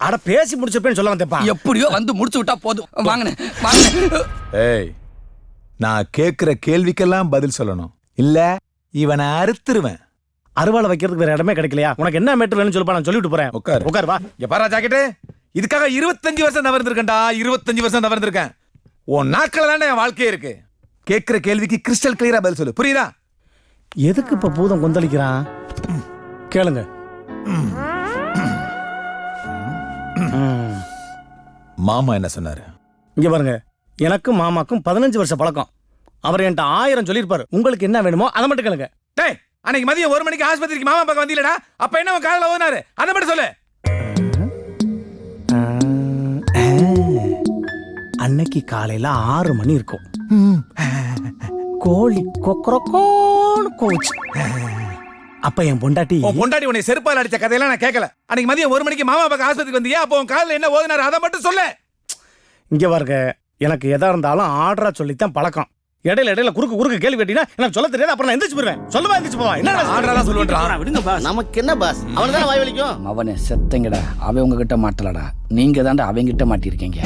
அட பேசி முடிச்சப்பேன்னு சொல்ல வந்தேப்பா. எப்படியோ வந்து முடிச்சு விட்டா போதும். வாங்கினேன். ஏய், நான் கேக்குற கேள்விக்கெல்லாம் பதில் சொல்லணும். இல்ல இவனை அறுத்துருவேன். அறுவாலை வைக்கிறதுக்கு வேற இடமே கிடைக்கலையா? உனக்கு என்ன மேட்டர் வேணும்னு சொல்லுப்பா, நான் சொல்லிட்டு போறேன். உட்காரு. உட்காரு வா. இங்க பாரா ஜாக்கெட்டு, இதுக்காக 25 வருஷம் தவறுந்திருக்கேன்டா. 25 வருஷம் தவறுந்திருக்கேன். உன் நாட்கள தானே என் வாழ்க்கையே இருக்கு. கேட்கிற கேள்விக்கு கிறிஸ்டல் கிளியரா பதில் சொல்லு, புரியுதா? எதுக்கு இப்ப பூதம் கொந்தளிக்கிறான் கேளுங்க. மாமா என்ன சொன்னாரு? இங்க பாருங்க, எனக்கும் மாமாக்கும் 15 வருஷ பழக்கம். அவர் என்கிட்ட 1000 சொல்லியிருப்பாரு. உங்களுக்கு என்ன வேணுமோ அதை மட்டும் கேளுங்க. டேய், அன்னைக்கு மதியம் 1 மணிக்கு ஆஸ்பத்திரிக்கு மாமா பக்கம் வந்தீங்களடா. அப்ப என்ன உன் காதுல ஓதுனாரு? அதை மட்டும் சொல்லு. அன்னைக்கு காலையில 6 மணி இருக்கும். கோழி கொக்கரக்கோன்னு கோச்சு. அப்ப என் பொண்டாட்டி உன்னை செருப்பால் அடிச்ச கதையெல்லாம் நான் கேட்கல. அன்னைக்கு மதியம் 1 மணிக்கு மாமா பக்கம் ஆஸ்பத்திரிக்கு வந்தியா? அப்போ உன் காதுல என்ன ஓதுனாரு? அதை மட்டும் சொல்லு. இங்க பாருங்க, எனக்கு எதா இருந்தாலும் ஆர்டரா சொல்லித்தான் பழக்கம். இடையில குறுக்கு கேள்வி கேட்டீங்கன்னா எனக்கு சொல்ல தெரியாது. அப்புறம் நான் எந்திரிச்சு போயிருவேன். சொல்லுவா எந்திரிச்சு போவா. என்ன ஆர்டரா தான் சொல்லுவேன்டா. விடுங்க பாஸ். நமக்கு என்ன பாஸ், அவனுக்கு தானே வாய் வலிக்கும். அவனை செத்தங்கடா. அவன் உங்ககிட்ட மாட்டலடா. நீங்க தாண்டா அவங்கிட்ட மாட்டிருக்கீங்க.